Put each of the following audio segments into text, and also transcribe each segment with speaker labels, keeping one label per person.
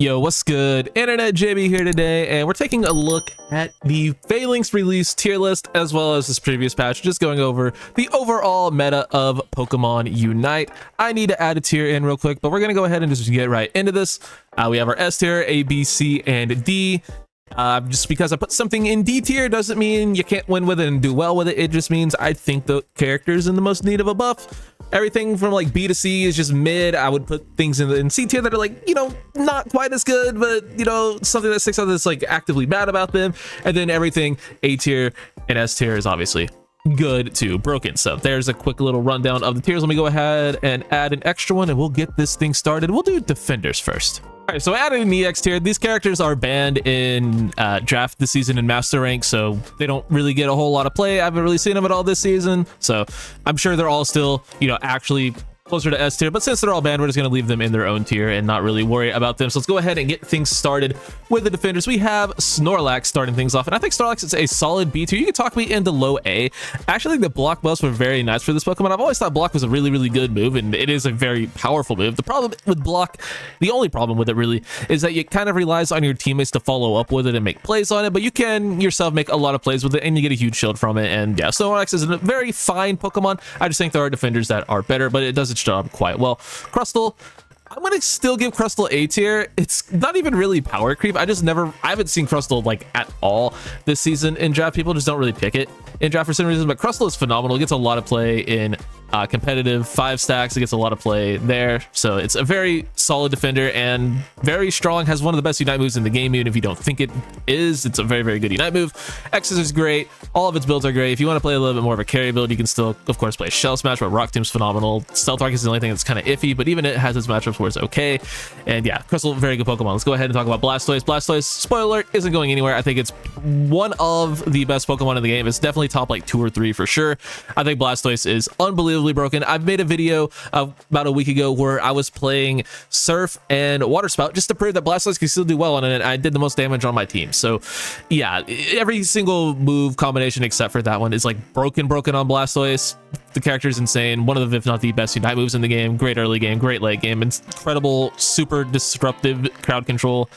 Speaker 1: Yo, what's good? Internet JB here today, and we're taking a look at the FALINKS release tier list as well as this previous patch, just going over the overall meta of Pokemon Unite. I need to add a tier in real quick, but we're going to go ahead and just get right into this. We have our S tier, A, B, C, and D. Just because I put something in D tier doesn't mean you can't win with it and do well with it. It just means I think the character's in the most need of a buff. Everything from like B to C is just mid. I would put things in C tier that are like, you know, not quite as good, but you know, something that sticks out that's like actively bad about them. And then everything A tier and S tier is obviously good to broken. So there's a quick little rundown of the tiers. Let me go ahead and add an extra one and we'll get this thing started. We'll do defenders first. All right, so I added an EX tier. These characters are banned in draft this season in master rank, so they don't really get a whole lot of play. I haven't really seen them at all this season, so I'm sure they're all still, you know, actually closer to S tier, but since they're all banned, we're just going to leave them in their own tier and not really worry about them. So let's go ahead and get things started with the defenders. We have Snorlax starting things off, and I think Snorlax is a solid B tier. You can talk me into low A. Actually, the block buffs were very nice for this Pokemon. I've always thought block was a really, really good move, and it is a very powerful move. The problem with block, the only problem with it really, is that it kind of relies on your teammates to follow up with it and make plays on it, but you can yourself make a lot of plays with it, and you get a huge shield from it. And yeah, Snorlax is a very fine Pokemon. I just think there are defenders that are better, but it does its job quite well. Crustle, I'm gonna still give Crustle A tier. It's not even really power creep. I haven't seen Crustle like at all this season in draft. People just don't really pick it in draft for some reason, but Crustle is phenomenal. It gets a lot of play in competitive 5 stacks. It gets a lot of play there, so it's a very solid defender and very strong. Has one of the best Unite moves in the game, even if you don't think it is. It's a very, very good Unite move. X's is great. All of its builds are great. If you want to play a little bit more of a carry build, you can still, of course, play Shell Smash, but Rock Tomb's phenomenal. Stealth Rock is the only thing that's kind of iffy, but even it has its matchups where it's okay. And yeah, Crustle, very good Pokemon. Let's go ahead and talk about Blastoise. Blastoise, spoiler alert, isn't going anywhere. I think it's one of the best Pokemon in the game. It's definitely top like 2 or 3 for sure. I think Blastoise is unbelievably broken. I've made a video about a week ago where I was playing Surf and Water Spout just to prove that Blastoise can still do well on it, and I did the most damage on my team. So yeah, every single move combination except for that one is like broken on Blastoise. The character is insane. One of the, if not the best Unite moves in the game. Great early game, great late game, incredible, super disruptive crowd control.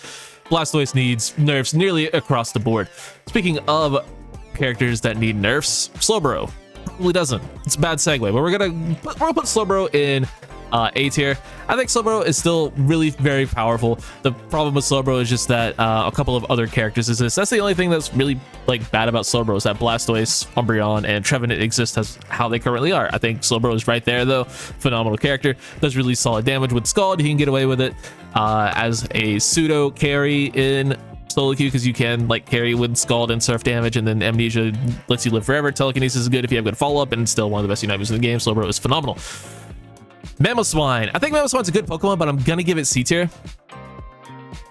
Speaker 1: Blastoise needs nerfs nearly across the board. Speaking of characters that need nerfs, Slowbro probably doesn't. It's a bad segue, but we're gonna put Slowbro in A tier. I think Slowbro is still really very powerful. The problem with Slowbro is just that a couple of other characters exist. That's the only thing that's really like bad about Slowbro, is that Blastoise, Umbreon, and Trevenant exist as how they currently are. I think Slowbro is right there though. Phenomenal character. Does really solid damage with Scald. He can get away with it as a pseudo carry in solo queue, because you can like carry with Scald and Surf damage, and then Amnesia lets you live forever. Telekinesis is good if you have good follow-up, and still one of the best Unite moves in the game. Slowbro is phenomenal. Mamoswine. I think Mamoswine's a good Pokemon, but I'm gonna give it C tier.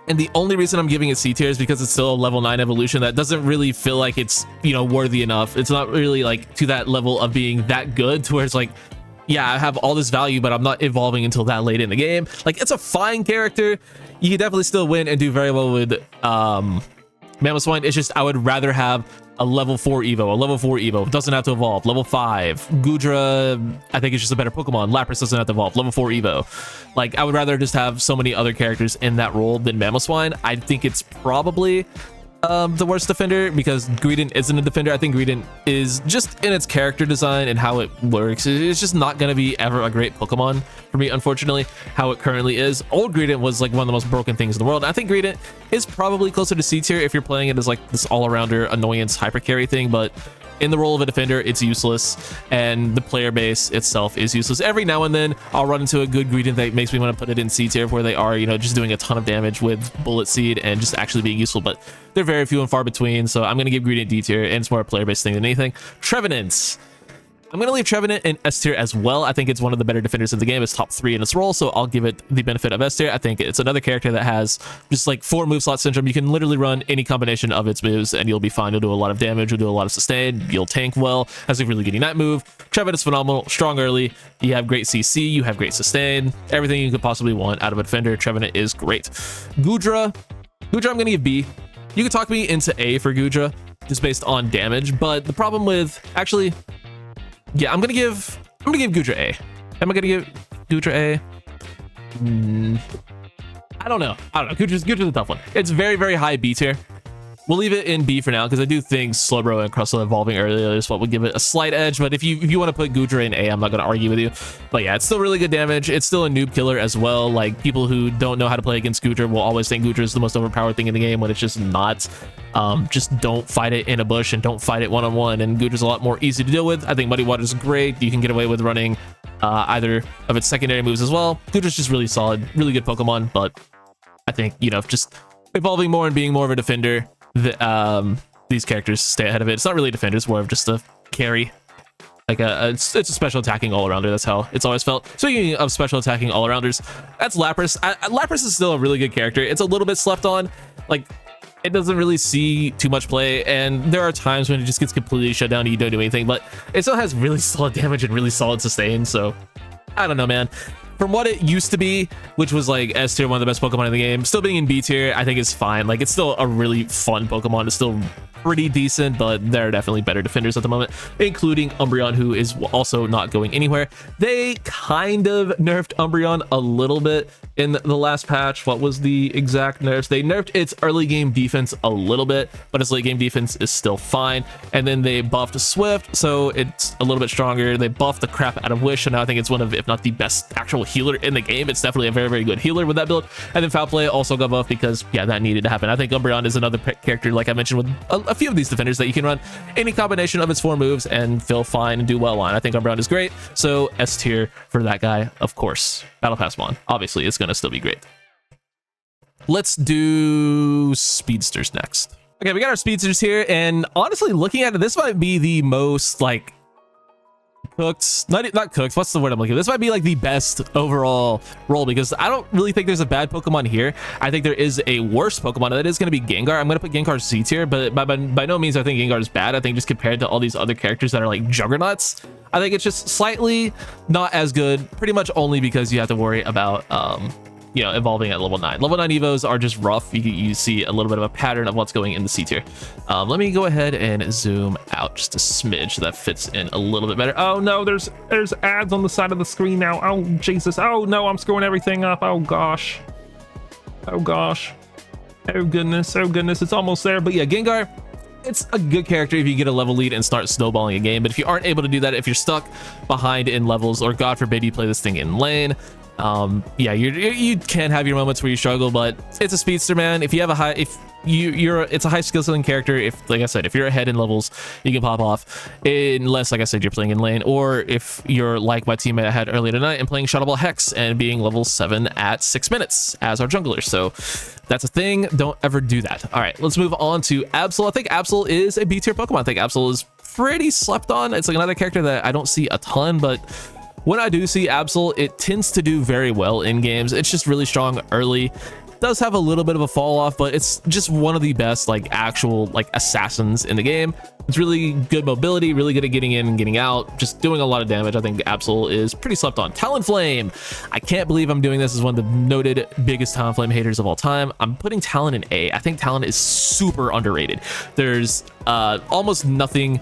Speaker 1: And the only reason I'm giving it C tier is because it's still a level 9 evolution that doesn't really feel like it's, you know, worthy enough. It's not really like to that level of being that good to where it's like, yeah, I have all this value, but I'm not evolving until that late in the game. Like, it's a fine character. You can definitely still win and do very well with Mamoswine. It's just I would rather have a level 4 Evo. A level 4 Evo doesn't have to evolve. Level 5 Goodra, I think it's just a better Pokemon. Lapras doesn't have to evolve. Level 4 Evo. Like, I would rather just have so many other characters in that role than Mamoswine. I think it's probably the worst defender, because Greedent isn't a defender. I think Greedent is just in its character design and how it works. It's just not going to be ever a great Pokemon for me, unfortunately, how it currently is. Old Greedent was like one of the most broken things in the world. I think Greedent is probably closer to C tier if you're playing it as like this all-arounder annoyance hyper carry thing, but in the role of a defender, it's useless, and the player base itself is useless. Every now and then, I'll run into a good Greedent that makes me want to put it in C tier, where they are, you know, just doing a ton of damage with Bullet Seed and just actually being useful, but they're very few and far between, so I'm going to give Greedent D tier, and it's more a player-based thing than anything. Trevenant. I'm going to leave Trevenant in S tier as well. I think it's one of the better defenders in the game. It's top 3 in its role, so I'll give it the benefit of S tier. I think it's another character that has just like 4 move slot syndrome. You can literally run any combination of its moves and you'll be fine. You'll do a lot of damage, you'll do a lot of sustain, you'll tank well, has a really good Unite move. Trevenant is phenomenal, strong early, you have great CC, you have great sustain, everything you could possibly want out of a defender. Trevenant is great. Goodra, I'm going to give B. You can talk me into A for Goodra, just based on damage, but the problem with, actually, yeah, I'm gonna give Goodra A. Am I gonna give Goodra A? I don't know. Gudra's a tough one. It's very, very high B tier. We'll leave it in B for now because I do think Slowbro and Crustle evolving earlier is what would give it a slight edge. But if you want to put Gudra in A, I'm not going to argue with you. But yeah, it's still really good damage. It's still a noob killer as well. Like, people who don't know how to play against Gudra will always think Gudra is the most overpowered thing in the game when it's just not. Just don't fight it in a bush and don't fight it one-on-one. And Gudra's a lot more easy to deal with. I think Muddy Water is great. You can get away with running either of its secondary moves as well. Gudra's just really solid, really good Pokemon. But I think, you know, just evolving more and being more of a defender, these characters stay ahead of it. It's not really a defender, it's more of just a carry. Like it's a special attacking all-arounder. That's how it's always felt. Speaking of special attacking all-arounders, that's Lapras. Lapras is still a really good character. It's a little bit slept on. Like, it doesn't really see too much play, and there are times when it just gets completely shut down and you don't do anything, but it still has really solid damage and really solid sustain, so I don't know, man. From what it used to be, which was like S tier, one of the best Pokemon in the game, still being in B tier, I think is fine. Like, it's still a really fun Pokemon. It's still pretty decent, but there are definitely better defenders at the moment, including Umbreon, who is also not going anywhere. They kind of nerfed Umbreon a little bit in the last patch. What was the exact nerfs? They nerfed its early game defense a little bit, but its late game defense is still fine. And then they buffed Swift, so it's a little bit stronger. They buffed the crap out of Wish, and now I think it's one of, if not the best actual healer in the game. It's definitely a very, very good healer with that build. And then Foul Play also got buffed because, yeah, that needed to happen. I think Umbreon is another character, like I mentioned, with a few of these defenders that you can run any combination of its 4 moves and feel fine and do well on. I think Umbreon is great, so S tier for that guy, of course. Battle Pass Mon, obviously, it's going to still be great. Let's do Speedsters next. Okay, we got our Speedsters here, and honestly, looking at it, this might be the most, like, cooked, not cooked, what's the word I'm looking for? This might be like the best overall role, because I don't really think there's a bad Pokemon here. I think there is a worse Pokemon, and that is going to be Gengar. I'm going to put Gengar C tier, but by no means I think Gengar is bad. I think just compared to all these other characters that are like juggernauts, I think it's just slightly not as good, pretty much only because you have to worry about you know, evolving at level 9. Level 9 evos are just rough. You see a little bit of a pattern of what's going in the C tier. Let me go ahead and zoom out just a smidge so that fits in a little bit better. Oh no, there's ads on the side of the screen now. Oh Jesus. Oh no, I'm screwing everything up. Oh gosh. Oh gosh. Oh goodness. Oh goodness. It's almost there. But yeah, Gengar, it's a good character if you get a level lead and start snowballing a game. But if you aren't able to do that, if you're stuck behind in levels, or God forbid you play this thing in lane, yeah, you can have your moments where you struggle, but it's a Speedster, man. If you have a high, it's a high skill ceiling character. If, like I said, if you're ahead in levels, you can pop off, unless, like I said, you're playing in lane, or if you're like my teammate I had earlier tonight and playing Shuttle Ball Hex and being level 7 at 6 minutes as our jungler. So that's a thing. Don't ever do that. All right, let's move on to Absol. I think Absol is a B tier Pokemon. I think Absol is pretty slept on. It's like another character that I don't see a ton, but when I do see Absol, it tends to do very well in games. It's just really strong early. It does have a little bit of a fall off, but it's just one of the best like actual like assassins in the game. It's really good mobility, really good at getting in and getting out, just doing a lot of damage. I think Absol is pretty slept on. Talonflame. I can't believe I'm doing this as one of the noted biggest Talonflame haters of all time. I'm putting Talon in A. I think Talon is super underrated. There's almost nothing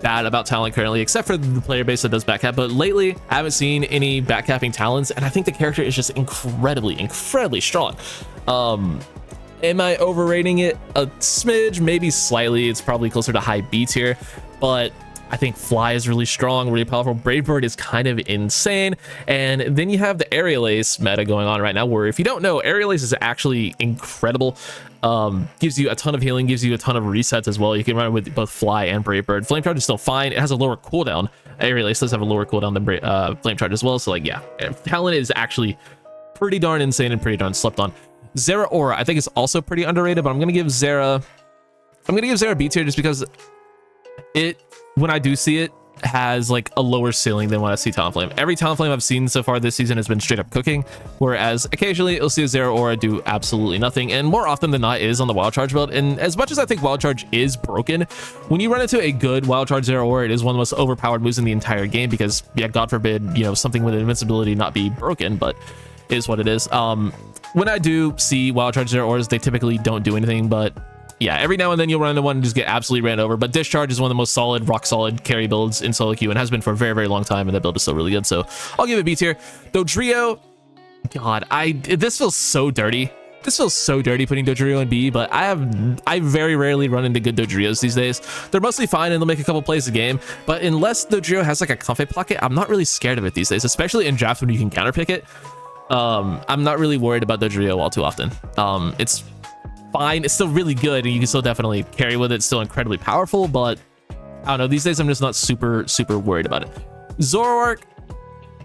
Speaker 1: bad about Talon currently, except for the player base that does backcap, but lately I haven't seen any backcapping Talons, and I think the character is just incredibly strong. Am I overrating it a smidge? Maybe slightly. It's probably closer to high B tier, but I think Fly is really strong, really powerful. Brave Bird is kind of insane. And then you have the Aerial Ace meta going on right now, where if you don't know, Aerial Ace is actually incredible. Gives you a ton of healing, gives you a ton of resets as well. You can run it with both Fly and Brave Bird. Flame Charge is still fine. It has a lower cooldown. Aerial Ace does have a lower cooldown than Flame Charge as well. So like, yeah, Talon is actually pretty darn insane and pretty darn slept on. Zeraora, I think, is also pretty underrated, but I'm gonna give Zera B tier just because when I do see it, has like a lower ceiling than when I see Talonflame. Every Talonflame I've seen so far this season has been straight up cooking, whereas occasionally you'll see a Zeraora do absolutely nothing, and more often than not is on the Wild Charge build. And as much as I think Wild Charge is broken, when you run into a good Wild Charge Zeraora, it is one of the most overpowered moves in the entire game, because, yeah, God forbid, you know, something with invincibility not be broken, but it is what it is. When I do see Wild Charge Zeraoras, they typically don't do anything, but yeah, every now and then you'll run into one and just get absolutely ran over. But Discharge is one of the most solid, rock solid carry builds in solo queue, and has been for a very, very long time, and that build is still really good. So I'll give it B tier. Dodrio, God, this feels so dirty. this feels so dirty putting Dodrio in B, but I very rarely run into good Dodrios these days. They're mostly fine and they'll make a couple plays a game, but unless Dodrio has like a comfy pocket, I'm not really scared of it these days, especially in drafts when you can counterpick it. I'm not really worried about Dodrio all too often. It's fine, it's still really good, and you can still definitely carry with it. It's still incredibly powerful, but I don't know, these days I'm just not super worried about it. Zoroark,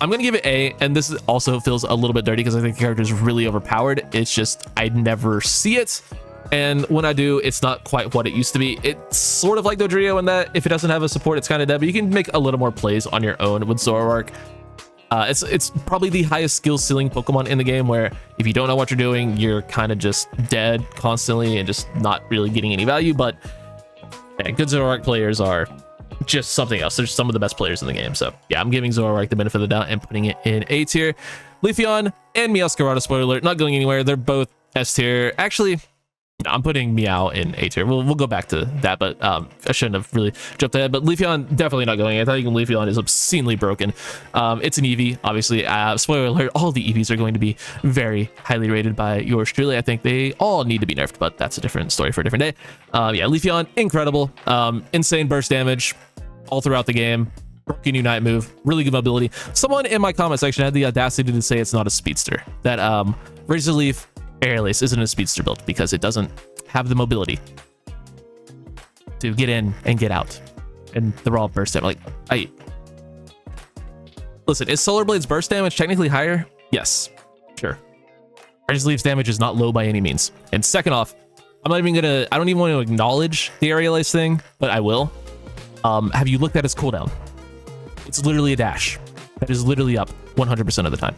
Speaker 1: I'm gonna give it A, and this also feels a little bit dirty because I think the character is really overpowered. It's just I never see it, and when I do, it's not quite what it used to be. It's sort of like Dodrio in that if it doesn't have a support, it's kind of dead, but you can make a little more plays on your own with Zoroark. It's probably the highest skill ceiling Pokemon in the game, where if you don't know what you're doing, you're kind of just dead constantly and just not really getting any value. But man, good Zoroark players are just something else. They're some of the best players in the game. So yeah, I'm giving Zoroark the benefit of the doubt and putting it in A tier. Leafeon and Meowscarada, spoiler alert, not going anywhere. They're both S tier. Actually, no, I'm putting Meow in A tier. We'll go back to that, but I shouldn't have really jumped ahead. But Leafeon definitely not going. I think Leafeon is obscenely broken. It's an EV, obviously. Spoiler alert: all the EVs are going to be very highly rated by yours truly. I think they all need to be nerfed, but that's a different story for a different day. Yeah, Leafeon, incredible, insane burst damage all throughout the game. Broken Unite move, really good mobility. Someone in my comment section had the audacity to say it's not a speedster. That Razor Leaf Airlace isn't a speedster build because it doesn't have the mobility to get in and get out, and they're all burst damage. Like, listen, is Solar Blade's burst damage technically higher? Yes, sure. Razor Leaf's damage is not low by any means. And second off, I don't even want to acknowledge the Aerial Ace thing, but I will. Have you looked at its cooldown? It's literally a dash. That is literally up 100% of the time.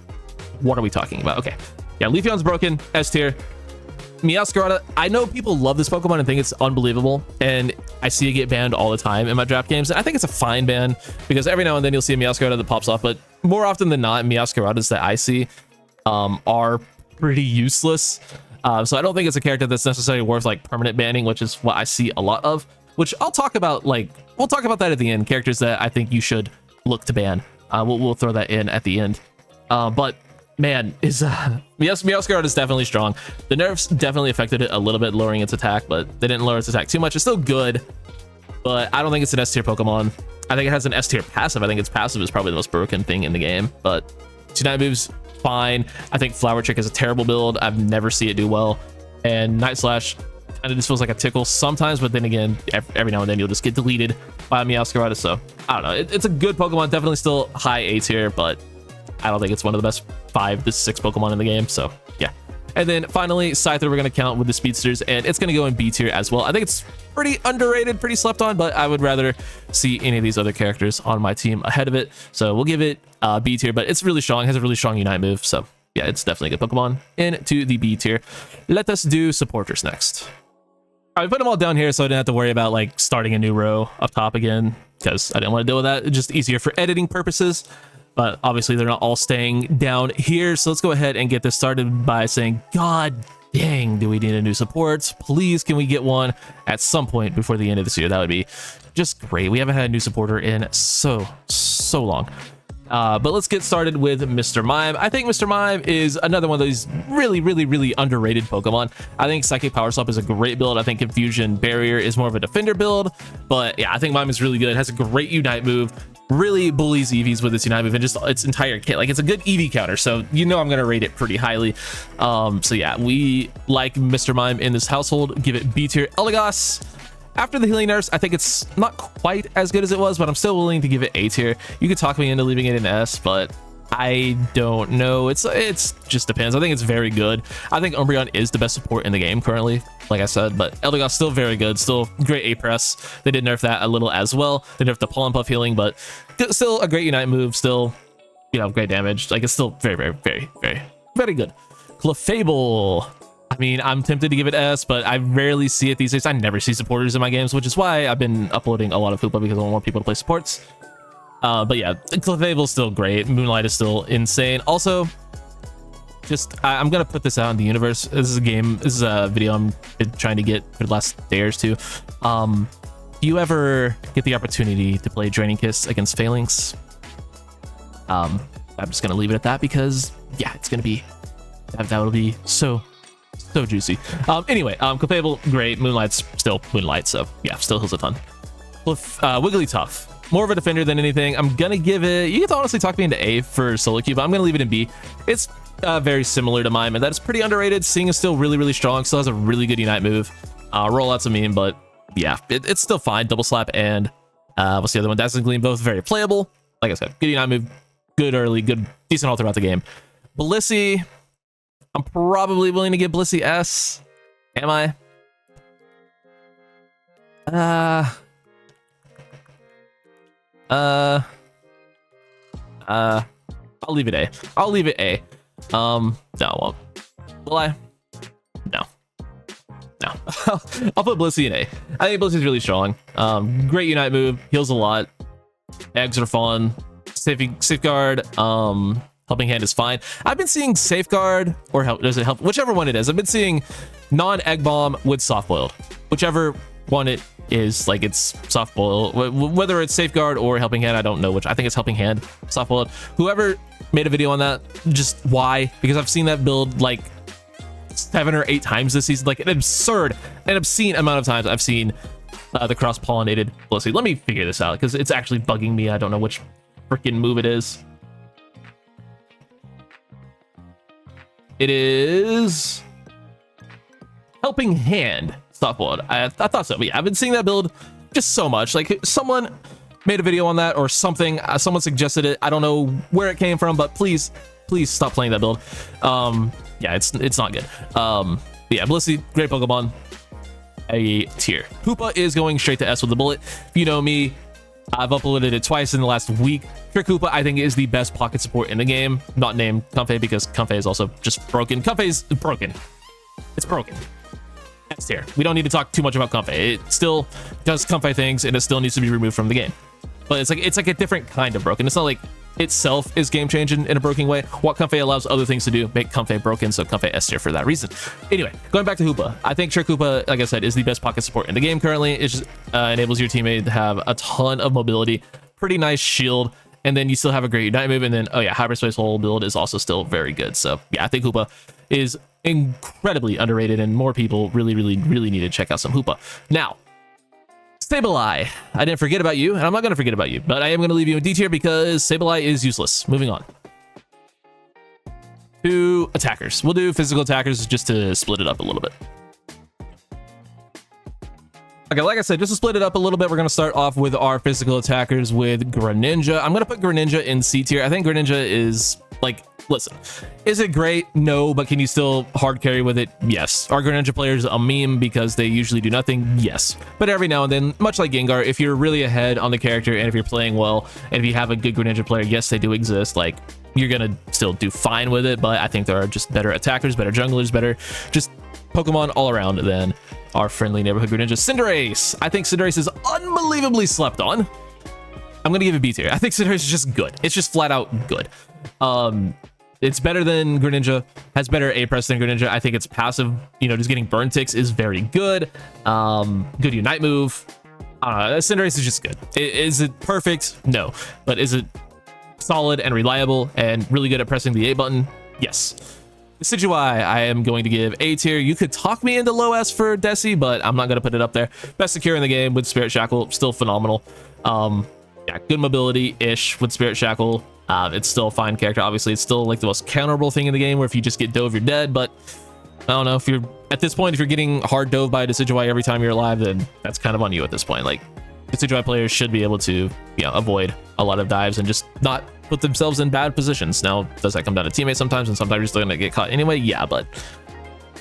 Speaker 1: What are we talking about? Okay. Yeah, Leafeon's broken, S tier. Meowscarada, I know people love this Pokemon and think it's unbelievable, and I see it get banned all the time in my draft games. And I think it's a fine ban because every now and then you'll see a Meowscarada that pops off, but more often than not, Meowscaradas that I see are pretty useless. So I don't think it's a character that's necessarily worth like permanent banning, which is what I see a lot of, which I'll talk about. Like, we'll talk about that at the end, characters that I think you should look to ban. We'll throw that in at the end. But man, Meowscarada is definitely strong. The nerfs definitely affected it a little bit, lowering its attack, but they didn't lower its attack too much. It's still good, but I don't think it's an S tier Pokemon. I think it has an S tier passive. I think its passive is probably the most broken thing in the game, but Unite moves fine. I think Flower Trick is a terrible build. I've never seen it do well, and Night Slash kind of just feels like a tickle sometimes, but then again, every now and then you'll just get deleted by a Meowscarada. So I don't know. It's a good Pokemon, definitely still high A tier, but I don't think it's one of the best 5 to 6 Pokemon in the game. So yeah. And then finally, Scyther we're going to count with the Speedsters, and it's going to go in B tier as well. I think it's pretty underrated, pretty slept on, but I would rather see any of these other characters on my team ahead of it. So we'll give it B tier, but it's really strong. It has a really strong Unite move. So yeah, it's definitely a good Pokemon into the B tier. Let us do supporters next. I put them all down here so I didn't have to worry about like starting a new row up top again, because I didn't want to deal with that. It's just easier for editing purposes. But obviously they're not all staying down here. So let's go ahead and get this started by saying, God dang, do we need a new support? Please, can we get one at some point before the end of this year? That would be just great. We haven't had a new supporter in so long. But let's get started with Mr. Mime. I think Mr. Mime is another one of these really underrated Pokemon. I think Psychic Power Slap is a great build. I think Confusion Barrier is more of a defender build. But yeah, I think Mime is really good. It has a great Unite move. Really bullies EVs with its Unite move and just its entire kit. Like, it's a good EV counter, so you know I'm gonna rate it pretty highly. So yeah, we like Mr. Mime in this household. Give it B tier. Eldegoss, after the healing nerfs, I think it's not quite as good as it was, but I'm still willing to give it A tier. You could talk me into leaving it in S, but I don't know. It's just depends. I think it's very good. I think Umbreon is the best support in the game currently, like I said, but Eldegoss still very good, still great A press. They did nerf that a little as well. They nerfed the Pollen Puff healing, but still a great Unite move, still, you know, great damage. Like, it's still very good. Clefable, I mean, I'm tempted to give it S, but I rarely see it these days. I never see supporters in my games, which is why I've been uploading a lot of Hoopa, because I want more people to play supports. But yeah, Clefable's still great. Moonlight is still insane. Also, I'm gonna put this out in the universe. This is a video I'm trying to get for the last day or two. If you ever get the opportunity to play Draining Kiss against Phalanx, I'm just gonna leave it at that, because yeah, it's gonna be that will be so So juicy. Anyway, Clefable, great. Moonlight's still Moonlight, so yeah, still heals a ton. Wigglytuff, more of a defender than anything. I'm gonna give it, you can honestly talk me into A for solo queue, but I'm gonna leave it in B. It's very similar to mine, and that's pretty underrated. Sing is still really strong, still has a really good Unite move. Rollout's a meme, but yeah, it's still fine. Double Slap and what's the other one? Dazzling Gleam, both very playable. Like I said, good Unite move, good early, good, decent all throughout the game. Blissey, I'm probably willing to give Blissey S. Am I? I'll leave it A. I'll leave it A. No, I won't. Will I? No. No. I'll put Blissey in A. I think Blissey's really strong. Great Unite move, heals a lot. Eggs are fun. Safeguard, Helping Hand is fine. I've been seeing Safeguard or help, does it help? Whichever one it is. I've been seeing non-egg bomb with soft boiled. Whichever one it is, like it's soft boiled. Whether it's Safeguard or Helping Hand, I don't know which. I think it's Helping Hand, soft boiled. Whoever made a video on that, just why? Because I've seen that build like 7 or 8 times this season, like an absurd and obscene amount of times I've seen the cross-pollinated Blissey. Let me figure this out because it's actually bugging me. I don't know which freaking move it is. It is Helping Hand, softboiled. I thought so, but yeah, I've been seeing that build just so much. Like someone made a video on that or something. Someone suggested it. I don't know where it came from, but please stop playing that build. Yeah, it's not good. Yeah, Blissey, great Pokemon. A tier. Hoopa is going straight to S with the bullet. If you know me, I've uploaded it twice in the last week. Trick Hoopa, I think, is the best pocket support in the game. Not named Comfey because Comfey is also just broken. Comfey's broken. It's broken. S tier. We don't need to talk too much about Comfey. It still does Comfey things and it still needs to be removed from the game. But it's like a different kind of broken. It's not like itself is game changing in a broken way. What Comfey allows other things to do make Comfey broken, so Comfey S tier for that reason. Anyway, going back to Hoopa, I think Trick Hoopa, like I said, is the best pocket support in the game currently. It just enables your teammate to have a ton of mobility, pretty nice shield, and then you still have a great Unite move, and then oh yeah, Hyperspace Hole build is also still very good. So yeah, I think Hoopa is incredibly underrated, and more people really need to check out some Hoopa. Now, Sableye, I didn't forget about you, and I'm not going to forget about you, but I am going to leave you in D tier because Sableye is useless. Moving on to attackers. We'll do physical attackers just to split it up a little bit. Okay, like I said, just to split it up a little bit, we're going to start off with our physical attackers with Greninja. I'm going to put Greninja in C tier. I think Greninja is, like, listen, is it great? No, but can you still hard carry with it? Yes. Are Greninja players a meme because they usually do nothing? Yes. But every now and then, much like Gengar, if you're really ahead on the character and if you're playing well, and if you have a good Greninja player, yes, they do exist. Like, you're going to still do fine with it, but I think there are just better attackers, better junglers, better just Pokemon all around than our friendly neighborhood Greninja. Cinderace. I think Cinderace is unbelievably slept on. I'm going to give it B tier. I think Cinderace is just good. It's just flat out good. It's better than Greninja, has better A-Press than Greninja. I think its passive, you know, just getting burn ticks is very good. Good Unite move. Cinderace is just good. Is it perfect? No. But is it solid and reliable and really good at pressing the A button? Yes. Decidueye, I am going to give A tier. You could talk me into low S for Desi, but I'm not going to put it up there. Best secure in the game with Spirit Shackle, still phenomenal. Yeah, good mobility-ish with Spirit Shackle. It's still a fine character. Obviously, it's still like the most counterable thing in the game where if you just get dove, you're dead. But I don't know, if you're at this point, if you're getting hard dove by a Decidueye every time you're alive, then that's kind of on you at this point. Like, Decidueye players should be able to, you know, avoid a lot of dives and just not put themselves in bad positions. Now, does that come down to teammates sometimes, and sometimes you're still gonna get caught anyway? Yeah, but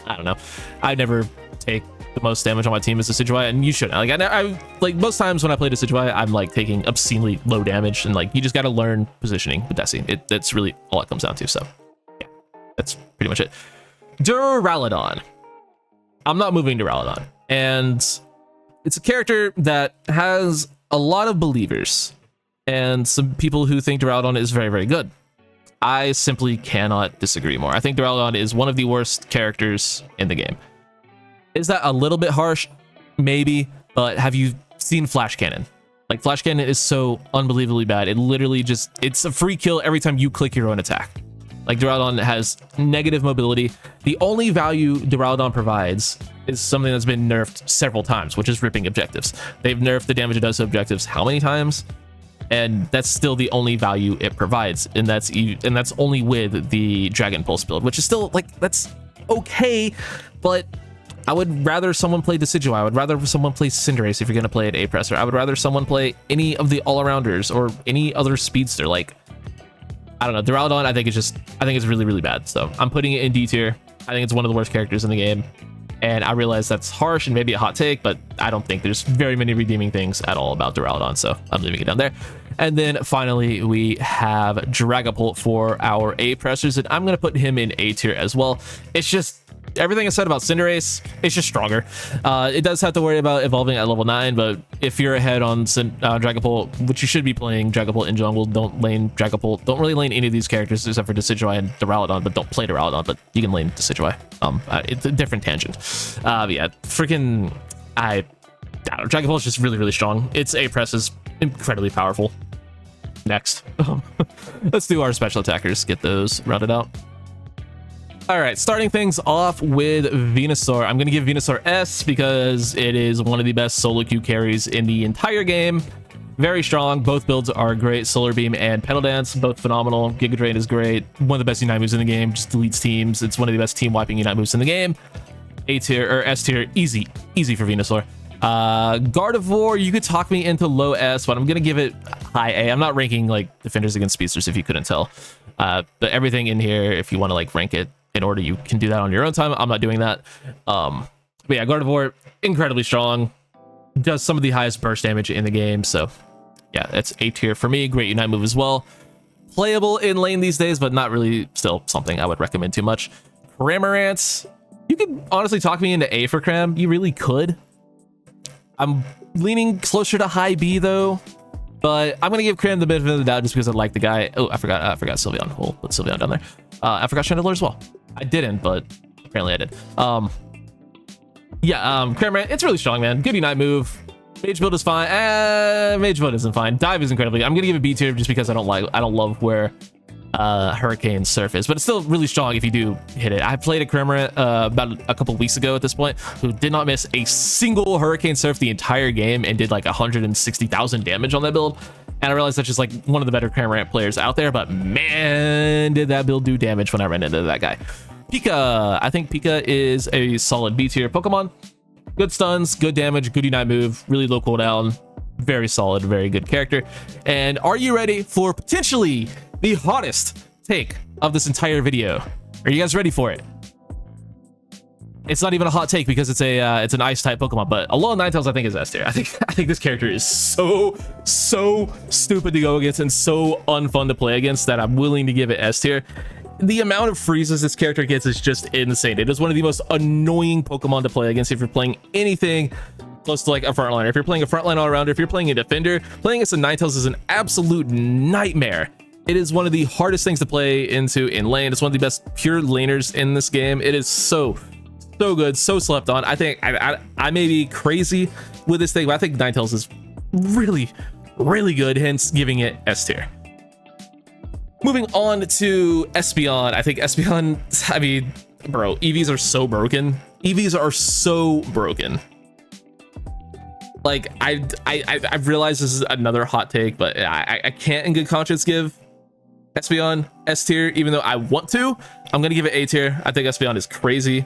Speaker 1: I don't know. I never take the most damage on my team as Decidueye, and you shouldn't. Like, I like most times when I play Decidueye, I'm like taking obscenely low damage, and like you just got to learn positioning with Desi. That's really all it comes down to. So yeah, that's pretty much it. Duraludon. I'm not moving Duraludon, and it's a character that has a lot of believers and some people who think Duraludon is very good. I simply cannot disagree more. I think Duraludon is one of the worst characters in the game. Is that a little bit harsh? Maybe, but have you seen Flash Cannon? Like, Flash Cannon is so unbelievably bad. It literally just, it's a free kill every time you click your own attack. Like, Duraludon has negative mobility. The only value Duraludon provides is something that's been nerfed several times, which is ripping objectives. They've nerfed the damage it does to objectives how many times? And that's still the only value it provides, and that's only with the Dragon Pulse build, which is still, like, that's okay, but I would rather someone play Decidueye. I would rather someone play Cinderace if you're gonna play an A-Presser. I would rather someone play any of the all-arounders or any other Speedster. Like, I don't know, Duraludon, I think it's really, really bad. So I'm putting it in D tier. I think it's one of the worst characters in the game. And I realize that's harsh and maybe a hot take, but I don't think there's very many redeeming things at all about Duraludon, so I'm leaving it down there. And then finally, we have Dragapult for our A-Pressers, and I'm going to put him in A tier as well. It's just, everything I said about Cinderace, it's just stronger. It does have to worry about evolving at level 9, but if you're ahead on Dragapult, which you should be playing Dragapult in jungle, don't lane Dragapult. Don't really lane any of these characters except for Decidueye and Duraludon, but don't play Duraludon, but you can lane Decidueye. It's a different tangent. Yeah, freaking, I don't know, Dragapult is just really, really strong. Its A-Press is incredibly powerful. Next. Let's do our special attackers, get those routed out. All right, starting things off with Venusaur. I'm going to give Venusaur S because it is one of the best solo queue carries in the entire game. Very strong. Both builds are great. Solar Beam and Petal Dance, both phenomenal. Giga Drain is great. One of the best Unite moves in the game. Just deletes teams. It's one of the best team wiping Unite moves in the game. A tier or S tier, easy for Venusaur. Gardevoir, you could talk me into low S, but I'm going to give it high A. I'm not ranking like defenders against Speedsters if you couldn't tell. But everything in here, if you want to like rank it in order, you can do that on your own time. I'm not doing that. But yeah, Gardevoir, incredibly strong. Does some of the highest burst damage in the game. So yeah, that's A tier for me. Great Unite move as well. Playable in lane these days, but not really still something I would recommend too much. Cramorant, you could honestly talk me into A for Cram. You really could. I'm leaning closer to high B though, but I'm gonna give Cram the benefit of the doubt just because I like the guy. Oh, I forgot Sylveon. We'll put Sylveon down there. I forgot Chandelure as well. I didn't, but apparently I did. Yeah, Cramorant, it's really strong, man. Good Unite move. Mage build is fine. Mage build isn't fine. Dive is incredibly. I'm gonna give it B tier just because I don't love where Hurricane Surf is, but it's still really strong if you do hit it. I played a Cramorant about a couple weeks ago at this point who did not miss a single Hurricane Surf the entire game and did like 160,000 damage on that build. And I realized that's just like one of the better Cramorant players out there, but man, did that build do damage when I ran into that guy. Pika, I think Pika is a solid B tier Pokemon. Good stuns, good damage, good Unite move, really low cooldown, very solid, very good character. And are you ready for potentially the hottest take of this entire video? Are you guys ready for it? It's not even a hot take because it's an ice type Pokemon, but Alolan Ninetales I think is S tier. I think this character is so stupid to go against and so unfun to play against that I'm willing to give it S tier. The amount of freezes this character gets is just insane. It is one of the most annoying Pokemon to play against if you're playing anything close to like a frontliner. If you're playing a frontline all-arounder, if you're playing a defender, playing against a Ninetales is an absolute nightmare. It is one of the hardest things to play into in lane. It's one of the best pure laners in this game. It is so good, so slept on. I think I may be crazy with this thing, but I think Ninetales is really good, hence giving it S tier. Moving on to Espeon. I think Espeon, I mean, bro, EVs are so broken. EVs are so broken. Like, I've realized this is another hot take, but I can't in good conscience give Espeon S tier, even though I want to. I'm gonna give it A tier. I think Espeon is crazy,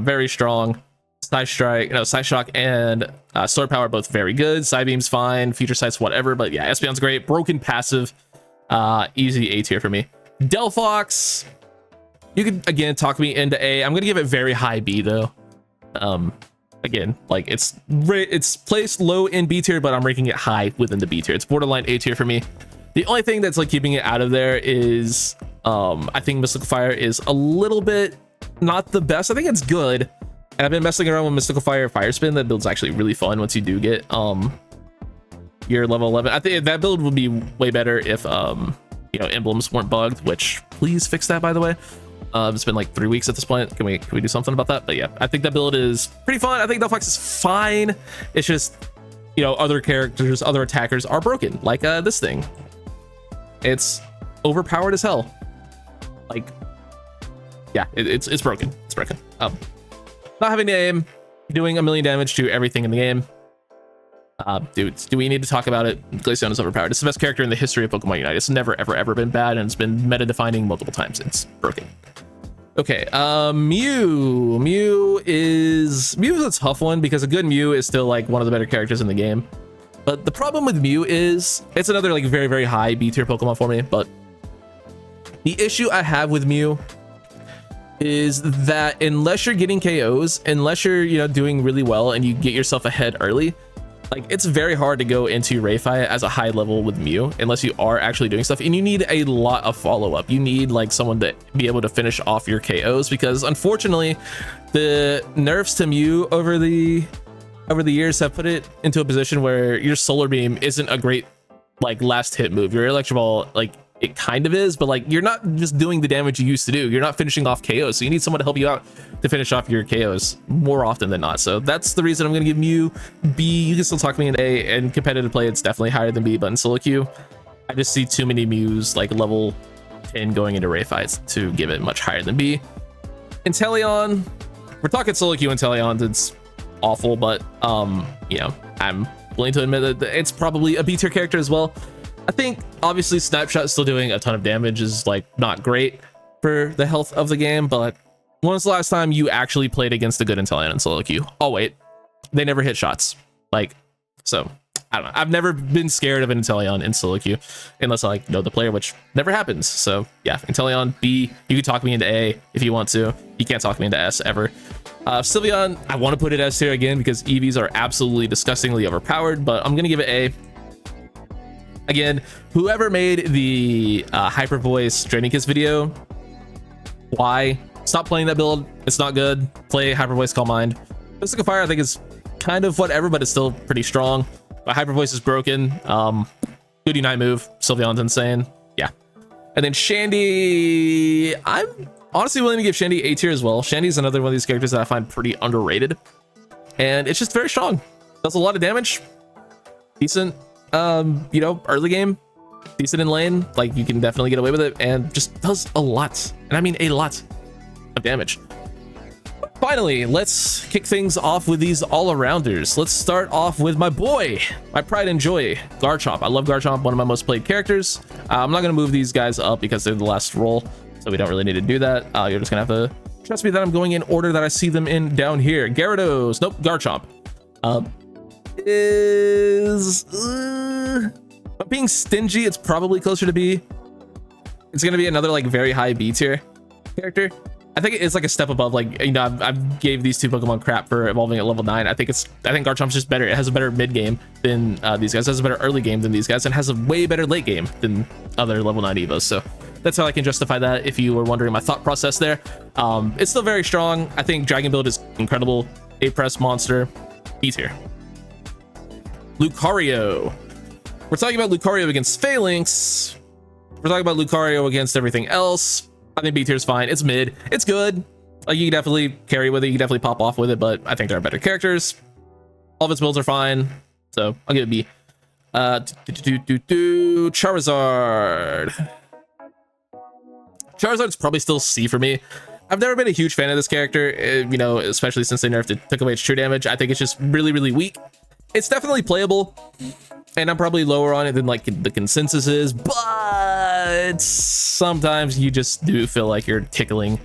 Speaker 1: very strong. Side Shock and Sword Power both very good. Psybeam's fine. Future Sight's whatever, but yeah, Espeon's great. Broken passive. Easy A tier for me. Delphox, you could again talk me into A. I'm gonna give it very high B though. Again, like it's placed low in B tier, but I'm ranking it high within the B tier. It's borderline A tier for me. The only thing that's like keeping it out of there is I think Mystical Fire is a little bit not the best. I think it's good, and I've been messing around with Mystical Fire Fire Spin. That build's actually really fun once you do get your level 11. I think that build would be way better if you know, emblems weren't bugged, which please fix that, by the way. It's been like 3 weeks at this point. Can we do something about that? But yeah, I think that build is pretty fun. I think Delphox is fine. It's just, you know, other characters, other attackers are broken, like this thing. It's overpowered as hell. Like, yeah, it's broken. It's broken. Not having to aim, doing a million damage to everything in the game. Dudes, do we need to talk about it? Glaceon is overpowered. It's the best character in the history of Pokemon Unite. It's never, ever been bad, and it's been meta-defining multiple times. It's broken. Okay, Mew is a tough one because a good Mew is still like one of the better characters in the game. But the problem with Mew is it's another like very high B tier Pokemon for me. But the issue I have with Mew is that unless you're getting KOs, unless you're, you know, doing really well and you get yourself ahead early, like it's very hard to go into Rayfight as a high level with Mew unless you are actually doing stuff, and you need a lot of follow-up. You need like someone to be able to finish off your KOs, because unfortunately the nerfs to Mew over the years have put it into a position where your Solar Beam isn't a great like last hit move. Your Electro Ball, like it kind of is, but like you're not just doing the damage you used to do. You're not finishing off KOs, so you need someone to help you out to finish off your KOs more often than not. So that's the reason I'm going to give Mew B. You can still talk me in A, and competitive play it's definitely higher than B, but in solo queue I just see too many Mews like level 10 going into Ray fights to give it much higher than B. Inteleon, we're talking solo queue Inteleon, it's awful, but you know, I'm willing to admit that it's probably a B tier character as well. I think obviously Snapshot still doing a ton of damage is like not great for the health of the game, but when was the last time you actually played against a good Inteleon in solo queue? Oh wait, they never hit shots. Like, so I don't know. I've never been scared of an Inteleon in solo queue unless I like know the player, which never happens. So yeah, Inteleon B. You can talk me into A if you want to. You can't talk me into S ever. Sylveon, I want to put it S tier again because EVs are absolutely disgustingly overpowered, but I'm gonna give it A. Again, whoever made the Hyper Voice Training Kiss video, why? Stop playing that build. It's not good. Play Hyper Voice Calm Mind. Mystic of Fire I think is kind of whatever, but it's still pretty strong. But Hyper Voice is broken. Good Unite move. Sylveon's insane. Yeah. And then Shandy, I'm honestly willing to give Shandy A tier as well. Shandy's another one of these characters that I find pretty underrated. And it's just very strong. Does a lot of damage. Decent. You know, early game, decent in lane, like you can definitely get away with it, and just does a lot, and I mean a lot of damage. Finally, let's kick things off with these all-arounders. Let's start off with my boy, my pride and joy, Garchomp. I love Garchomp, one of my most played characters. I'm not gonna move these guys up because they're the last roll, so we don't really need to do that. You're just gonna have to trust me that I'm going in order that I see them in down here. Gyarados, nope, Garchomp. But being stingy, it's probably closer to B. It's gonna be another like very high B tier character. I think it's like a step above, like, you know, I've gave these two Pokemon crap for evolving at level 9. I think Garchomp's just better. It has a better mid game than these guys, it has a better early game than these guys, and has a way better late game than other level 9 Evos. So that's how I can justify that if you were wondering my thought process there. It's still very strong. I think Dragon Build is incredible. A-Press monster, B tier. Lucario. We're talking about Lucario against Phalanx. We're talking about Lucario against everything else. I think B tier is fine. It's mid. It's good. Like, you can definitely carry with it. You can definitely pop off with it, but I think there are better characters. All of its builds are fine. So I'll give it B. Charizard. Charizard's probably still C for me. I've never been a huge fan of this character, you know, especially since they nerfed it, took away its true damage. I think it's just really weak. It's definitely playable, and I'm probably lower on it than like the consensus is, but sometimes you just do feel like you're tickling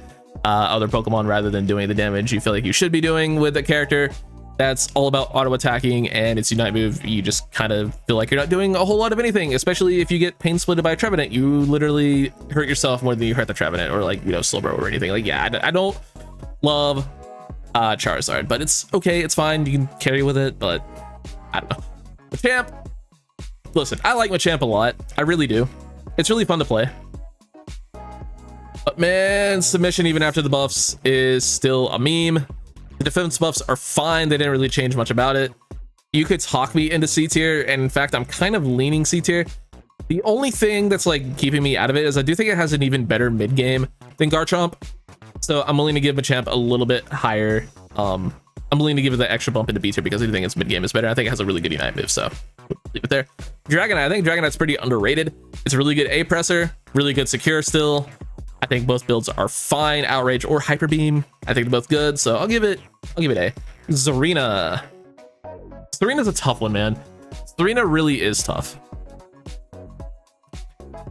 Speaker 1: other Pokemon rather than doing the damage you feel like you should be doing with a character that's all about auto attacking, and its Unite move, you just kind of feel like you're not doing a whole lot of anything, especially if you get pain splitted by a Trevenant. You literally hurt yourself more than you hurt the Trevenant, or like, you know, Slowbro or anything. Like, yeah, I don't love Charizard, but it's okay, it's fine, you can carry with it, but I don't know. Machamp, listen, I like Machamp a lot. I really do. It's really fun to play. But man, submission even after the buffs is still a meme. The defense buffs are fine. They didn't really change much about it. You could talk me into C tier, and in fact, I'm kind of leaning C tier. The only thing that's like keeping me out of it is I do think it has an even better mid game than Garchomp. So I'm willing to give Machamp a little bit higher. I'm willing to give it the extra bump into B tier because I do think its mid game is better. I think it has a really good Unite move, so leave it there. Dragonite, I think Dragonite's pretty underrated. It's a really good A presser, really good secure still. I think both builds are fine. Outrage or Hyper Beam, I think they're both good, so I'll give it A. Zarina. Zarina's a tough one, man. Zarina really is tough.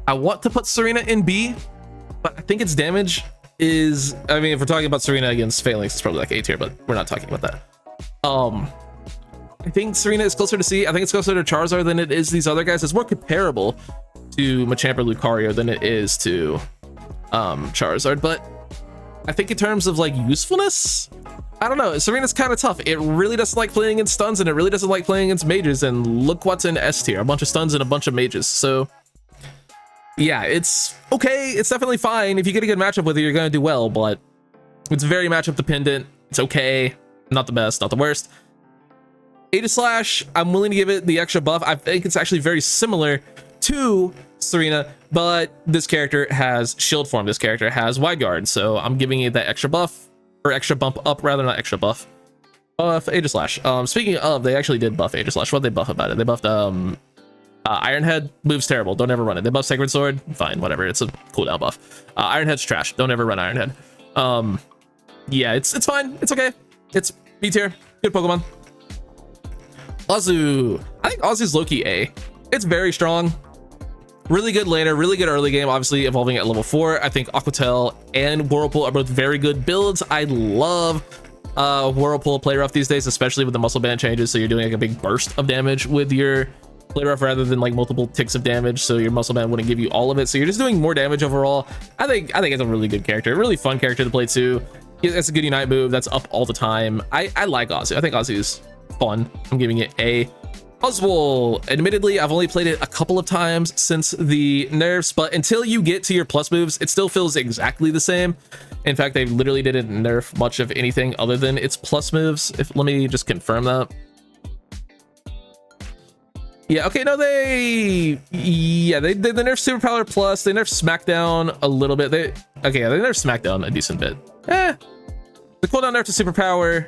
Speaker 1: I want to put Zarina in B, but I think its damage is, I mean, if we're talking about Zarina against Phalanx, it's probably like A tier, but we're not talking about that. I think Zarina is closer to C. I think it's closer to Charizard than it is these other guys. It's more comparable to Machamp or Lucario than it is to Charizard, but I think in terms of like usefulness, I don't know. Zarina's kind of tough. It really doesn't like playing against stuns, and it really doesn't like playing against mages, and look what's in S tier, a bunch of stuns and a bunch of mages. So yeah, it's okay. It's definitely fine. If you get a good matchup with it, you're gonna do well, but it's very matchup dependent. It's okay, not the best, not the worst. Aegislash, I'm willing to give it the extra buff. I think it's actually very similar to Zarina, but this character has shield form. This character has wide guard, so I'm giving it that extra buff, or extra bump up rather, not extra buff. Aegislash. Speaking of, they actually did buff Aegislash. What did they buff about it? They buffed Iron Head. Move's terrible, don't ever run it. They buffed Sacred Sword, fine, whatever, it's a cooldown buff. Iron Head's trash, don't ever run Iron Head. Yeah, it's fine, it's okay, it's B tier, good Pokemon. Azu. I think Azu's low-key A. It's very strong, really good laner, really good early game, obviously evolving at level 4. I think Aquatel and Whirlpool are both very good builds. I love Whirlpool play rough these days, especially with the muscle band changes, so you're doing like a big burst of damage with your play rough rather than like multiple ticks of damage, so your muscle band wouldn't give you all of it, so you're just doing more damage overall. I think it's a really good character, really fun character to play too. It's a good Unite move that's up all the time. I like Azu. I think Azu is fun. I'm giving it A. Oswald, admittedly, I've only played it a couple of times since the nerfs, but until you get to your plus moves, it still feels exactly the same. In fact, they literally didn't nerf much of anything other than its plus moves. Let me just confirm that. Yeah, okay, no, they nerfed Superpower Plus, they nerfed Smackdown a little bit. They nerfed Smackdown a decent bit. The cooldown nerf to Superpower,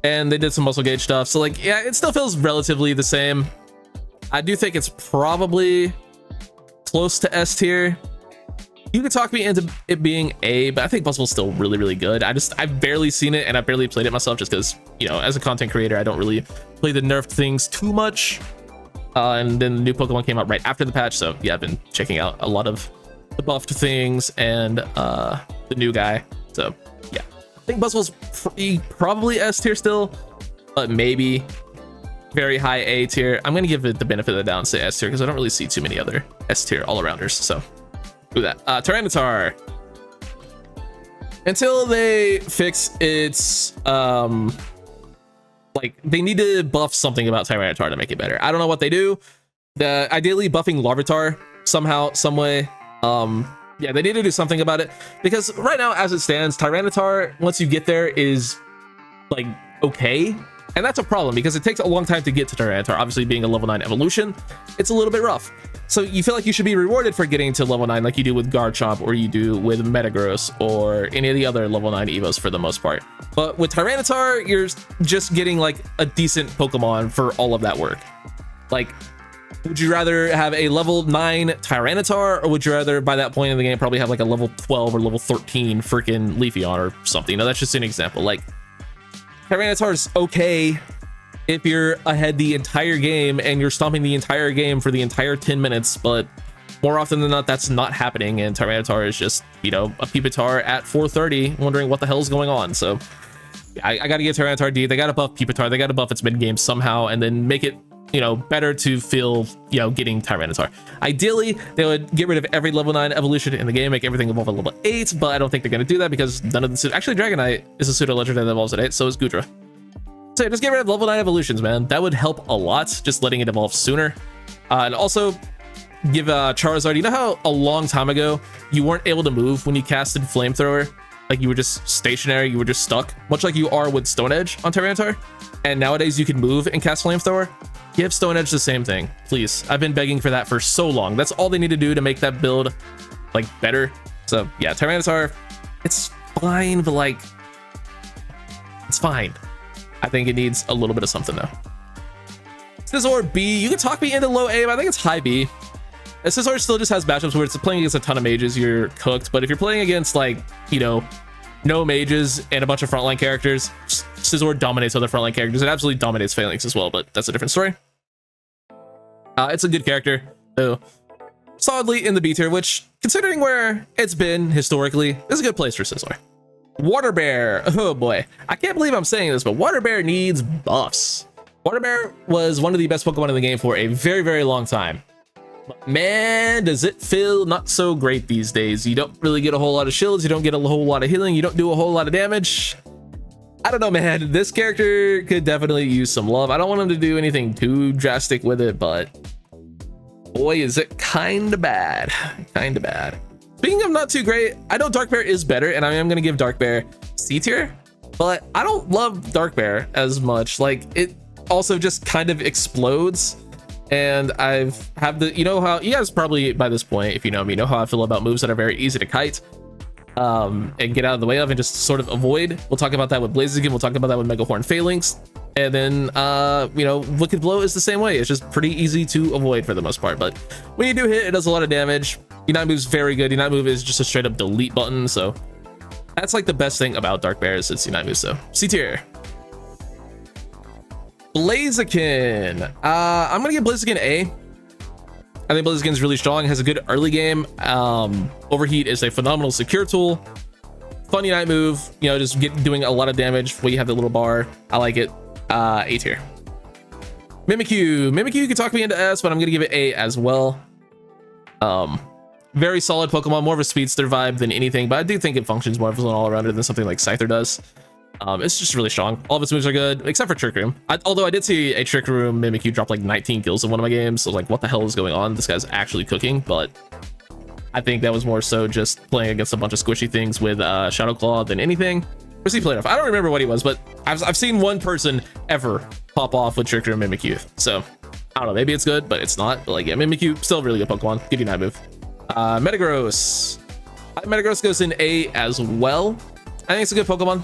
Speaker 1: and they did some muscle gauge stuff, so like, yeah, it still feels relatively the same. I do think it's probably close to S tier. You could talk me into it being A, but I think Buzzwell's still really, really good. I've barely seen it, and I've barely played it myself just because, you know, as a content creator, I don't really play the nerfed things too much. And then the new Pokemon came out right after the patch, so yeah, I've been checking out a lot of the buffed things and the new guy. So yeah, I think Buzzwell's probably S tier still, but maybe very high A tier. I'm gonna give it the benefit of the doubt and say S tier because I don't really see too many other S tier all-arounders, so do that. Tyranitar. Until they fix its like, they need to buff something about Tyranitar to make it better. I don't know what they do. Ideally buffing Larvitar somehow, some way. Yeah, they need to do something about it, because right now as it stands, Tyranitar, once you get there, is like okay, and that's a problem because it takes a long time to get to Tyranitar. Obviously, being a level 9 evolution, it's a little bit rough, so you feel like you should be rewarded for getting to level 9 like you do with Garchomp, or you do with Metagross, or any of the other level 9 evos for the most part. But with Tyranitar, you're just getting like a decent Pokemon for all of that work. Like, would you rather have a level 9 Tyranitar, or would you rather, by that point in the game, probably have like a level 12 or level 13 freaking Leafeon or something? Now, that's just an example. Like, Tyranitar is okay if you're ahead the entire game and you're stomping the entire game for the entire 10 minutes, but more often than not, that's not happening, and Tyranitar is just, you know, a Pupitar at 430 wondering what the hell's going on. So I gotta get Tyranitar D. They gotta buff Pupitar, they gotta buff its mid-game somehow, and then make it, you know, better to feel, you know, getting Tyranitar. Ideally, they would get rid of every level 9 evolution in the game, make everything evolve at level 8, but I don't think they're going to do that because none of the actually, Dragonite is a pseudo legendary that evolves at 8, so is Goodra. So just get rid of level 9 evolutions, man. That would help a lot, just letting it evolve sooner. And also give Charizard, you know how a long time ago you weren't able to move when you casted Flamethrower? Like, you were just stationary, you were just stuck, much like you are with Stone Edge on Tyranitar. And nowadays you can move and cast Flamethrower. Give Stone Edge the same thing, please. I've been begging for that for so long. That's all they need to do to make that build like better. So yeah, Tyranitar, it's fine, but like, it's fine. I think it needs a little bit of something though. Scizor B, you can talk me into low A, but I think it's high B. Scizor still just has matchups where it's playing against a ton of mages, you're cooked. But if you're playing against, like, you know, no mages and a bunch of frontline characters, Scizor dominates other frontline characters. It absolutely dominates Phalanx as well, but that's a different story. It's a good character, though. Solidly in the B tier, which, considering where it's been historically, is a good place for Scizor. Water Bear. Oh boy. I can't believe I'm saying this, but Water Bear needs buffs. Water Bear was one of the best Pokemon in the game for a very, very long time. But man, does it feel not so great these days. You don't really get a whole lot of shields. You don't get a whole lot of healing. You don't do a whole lot of damage. I don't know, man. This character could definitely use some love. I don't want him to do anything too drastic with it, but boy, is it kind of bad. Kind of bad. Speaking of not too great, I know Dark Bear is better, and I am going to give Dark Bear C tier, but I don't love Dark Bear as much. Like, it also just kind of explodes. And you know how, you guys probably by this point, if you know me, know how I feel about moves that are very easy to kite and get out of the way of and just sort of avoid. We'll talk about that with Blaziken. We'll talk about that with Megahorn Phalanx. And then, you know, Wicked Blow is the same way. It's just pretty easy to avoid for the most part. But when you do hit, it does a lot of damage. Unite move's very good. Unite move is just a straight up delete button. So that's like the best thing about Dark Bear is its Unite move. So C tier. Blaziken. I'm gonna give Blaziken A. I think Blaziken's really strong, has a good early game. Overheat is a phenomenal secure tool. Fun Unite move, you know, just doing a lot of damage when you have the little bar. I like it. A tier. Mimikyu. Mimikyu can talk me into S, but I'm gonna give it A as well. Very solid Pokemon, more of a speedster vibe than anything, but I do think it functions more as an all-arounder than something like Scyther does. It's just really strong. All of its moves are good, except for Trick Room. Although I did see a Trick Room Mimikyu drop like 19 kills in one of my games, so like, what the hell is going on? This guy's actually cooking, but I think that was more so just playing against a bunch of squishy things with Shadow Claw than anything. Was he playing off? I don't remember what he was, but I've seen one person ever pop off with Trick Room Mimikyu, so I don't know. Maybe it's good, but it's not. But like, yeah, Mimikyu still a really good Pokemon. Good Unite move. Metagross. Metagross goes in A as well. I think it's a good Pokemon.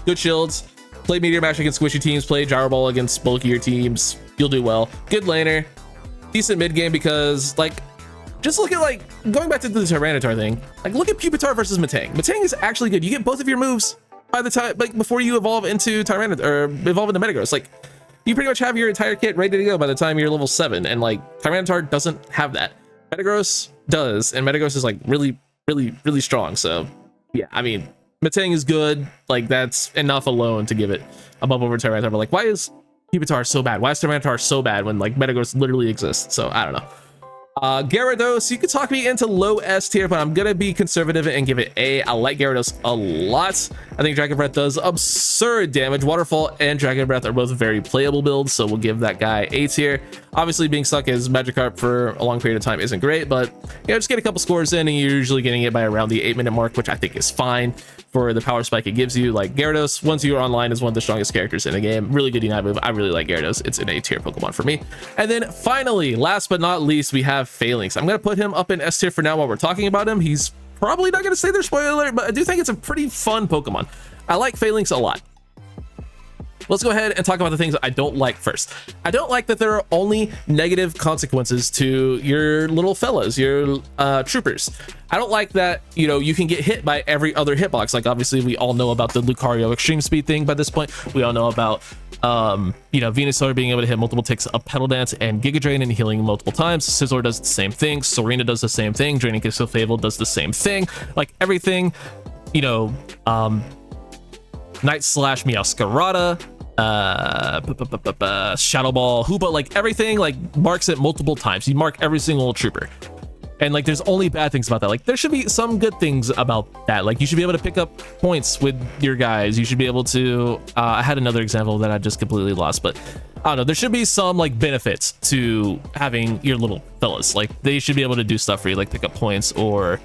Speaker 1: Good shields. Play Meteor Mash against squishy teams. Play Gyro Ball against bulkier teams. You'll do well. Good laner. Decent mid game because, like, just look at, like, going back to the Tyranitar thing. Like, look at Pupitar versus Metang. Metang is actually good. You get both of your moves by the time, like, before you evolve into Tyranitar or evolve into Metagross. Like, you pretty much have your entire kit ready to go by the time you're level 7. And like, Tyranitar doesn't have that. Metagross does, and Metagross is like really, really, really strong. So yeah, I mean, Metang is good. Like, that's enough alone to give it above over Tyranitar. But like, why is Pupitar so bad? Why is Tyranitar so bad when like Metagross literally exists? So I don't know. Gyarados, you could talk me into low S tier, but I'm gonna be conservative and give it A. I like Gyarados a lot. I think Dragon Breath does absurd damage. Waterfall and Dragon Breath are both very playable builds, so we'll give that guy A tier. Obviously, being stuck as Magikarp for a long period of time isn't great, but you know, just get a couple scores in and you're usually getting it by around the 8-minute mark, which I think is fine for the power spike it gives you. Like, Gyarados, once you're online, is one of the strongest characters in the game. Really good Unite move. I really like Gyarados. It's an A tier Pokemon for me. And then finally, last but not least, we have Phalanx. I'm going to put him up in S tier for now while we're talking about him. He's probably not going to say their spoiler alert, but I do think it's a pretty fun Pokemon. I like Phalanx a lot. Let's go ahead and talk about the things that I don't like first. I don't like that there are only negative consequences to your little fellas, your troopers. I don't like that, you know, you can get hit by every other hitbox. Like, obviously, we all know about the Lucario extreme speed thing by this point. We all know about, you know, Venusaur being able to hit multiple ticks of Petal Dance and Giga Drain and healing multiple times. Scizor does the same thing. Serena does the same thing. Draining Kick So Fable does the same thing. Like, everything, you know, Night Slash Meowscarada, Shadow Ball, Hoopa, like everything like marks it multiple times. You mark every single trooper, and like there's only bad things about that. Like, there should be some good things about that. Like, you should be able to pick up points with your guys. You should be able to I had another example that I just completely lost, but I don't know, there should be some like benefits to having your little fellas. Like, they should be able to do stuff for you, like pick up points or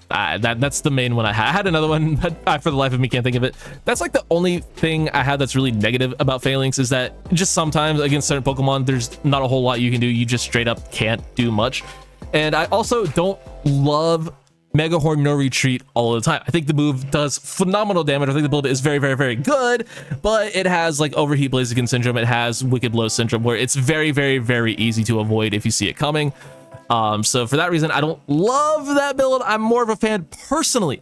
Speaker 1: that's the main one I had. I had another one, but I, for the life of me, can't think of it. That's like the only thing I had that's really negative about Phalanx, is that just sometimes against certain Pokemon, there's not a whole lot you can do. You just straight up can't do much. And I also don't love Megahorn no retreat all the time. I think the move does phenomenal damage. I think the build is very, very, very good, but it has like overheat blaziken syndrome. It has wicked blow syndrome, where it's very, very, very easy to avoid if you see it coming. So for that reason, I don't love that build. I'm more of a fan personally,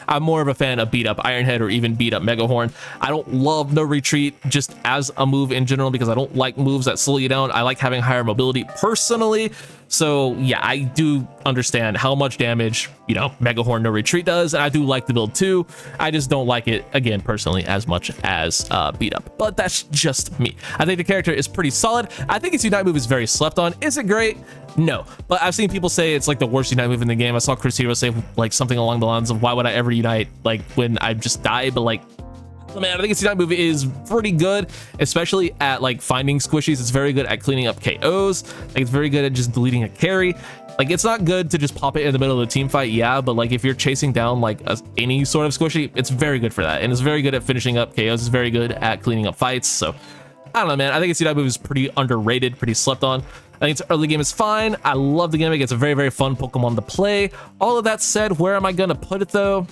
Speaker 1: I'm more of a fan of beat up Ironhead or even beat up Megahorn. I don't love no retreat just as a move in general, because I don't like moves that slow you down. I like having higher mobility personally. So yeah, I do understand how much damage, you know, Megahorn no retreat does, and I do like the build too. I just don't like it, again, personally, as much as beat up, but that's just me. I think the character is pretty solid. I think its Unite move is very slept on. Is it great? No, but I've seen people say it's like the worst Unite move in the game. I saw Chris Hero say like something along the lines of, why would I ever Unite like when I just die? But like, man, I think its Unite move is pretty good, especially at like finding squishies. It's very good at cleaning up KOs. Like, it's very good at just deleting a carry. Like, it's not good to just pop it in the middle of the team fight, yeah, but like if you're chasing down like any sort of squishy, it's very good for that. And it's very good at finishing up KOs. It's very good at cleaning up fights. So I don't know, man. I think its Unite move is pretty underrated, pretty slept on. I think its early game is fine. I love the gimmick. It's a very, very fun Pokemon to play. All of that said, where am I gonna put it though?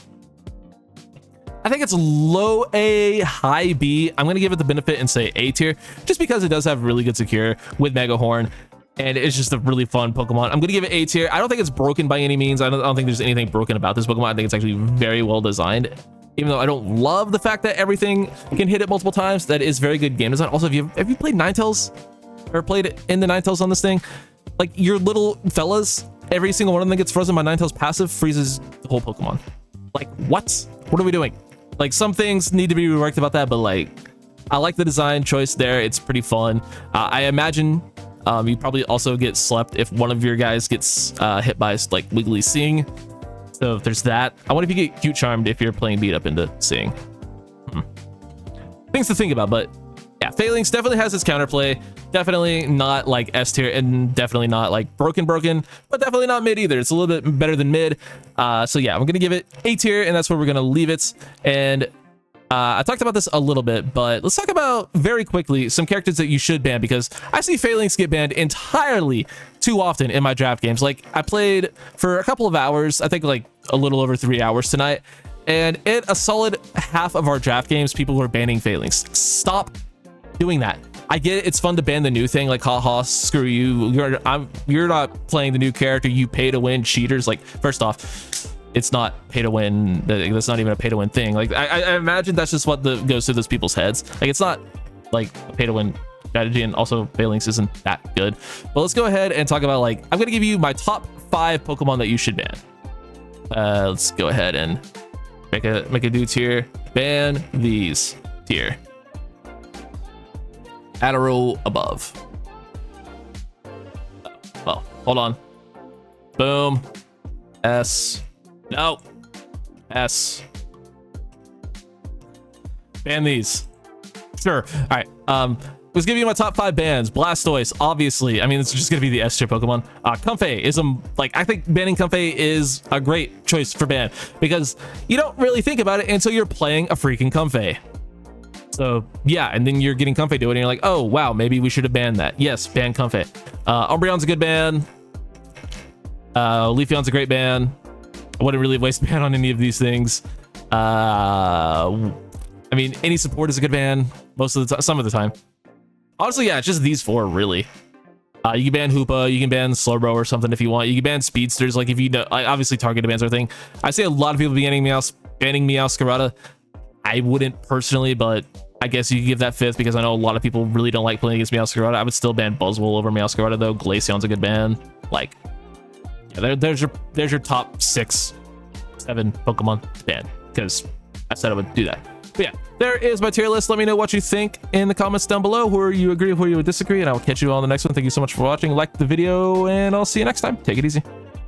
Speaker 1: I think it's low A, high B. I'm going to give it the benefit and say A tier, just because it does have really good secure with Megahorn, and it's just a really fun Pokemon. I'm going to give it A tier. I don't think it's broken by any means. I don't think there's anything broken about this Pokemon. I think it's actually very well designed, even though I don't love the fact that everything can hit it multiple times. That is very good game design. Also, have you played Ninetales or played in the Ninetales on this thing? Like, your little fellas, every single one of them gets frozen by Ninetales passive, freezes the whole Pokemon. Like, what are we doing? Like, some things need to be reworked about that, but like, I like the design choice there. It's pretty fun. I imagine you probably also get slept if one of your guys gets hit by like Wiggly Sing. So there's that. I wonder if you get Cute Charmed if you're playing beat up into Sing. Things to think about, but yeah, Phalanx definitely has its counterplay. Definitely not like S tier, and definitely not like broken, but definitely not mid either. It's a little bit better than mid. So yeah, I'm gonna give it A tier, and that's where we're gonna leave it. And I talked about this a little bit, but let's talk about very quickly some characters that you should ban, because I see Phalanx get banned entirely too often in my draft games. Like, I played for a couple of hours, I think like a little over 3 hours tonight, and in a solid half of our draft games, people were banning Phalanx. Stop doing that. I get it, it's fun to ban the new thing, like, haha, screw you, you're not playing the new character, you pay to win cheaters. Like, first off, it's not pay to win. That's not even a pay to win thing. Like, I imagine that's just what goes through those people's heads. Like, it's not like a pay to win strategy, and also Phalanx isn't that good. But let's go ahead and talk about, like, I'm gonna give you my top 5 Pokemon that you should ban. Let's go ahead and make a new tier. Ban these tier. Add a row above. Well, hold on. Boom. S. No. S. Ban these. Sure. All right. Let's give you my top 5 bans. Blastoise, obviously. I mean, it's just gonna be the S tier Pokemon. Comfey is I think banning Comfey is a great choice for ban, because you don't really think about it until you're playing a freaking Comfey. So yeah, and then you're getting Comfey to it, and you're like, oh wow, maybe we should have banned that. Yes, ban Comfey. Umbreon's a good ban. Leafeon's a great ban. I wouldn't really waste ban on any of these things. I mean, any support is a good ban most of the time, some of the time. Honestly, yeah, it's just these 4 really. You can ban Hoopa, you can ban Slowbro or something if you want. You can ban Speedsters, like if you know, obviously targeted bans are a thing. I see a lot of people banning Meowscarada. I wouldn't personally, but I guess you could give that 5th, because I know a lot of people really don't like playing against Meowscarada. I would still ban Buzzwole over Meowscarada though. Glaceon's a good ban. Like, yeah, there's your top 6, 7 Pokemon to ban, because I said I would do that. But yeah, there is my tier list. Let me know what you think in the comments down below, where you agree, where you would disagree, and I will catch you on the next one. Thank you so much for watching. Like the video, and I'll see you next time. Take it easy.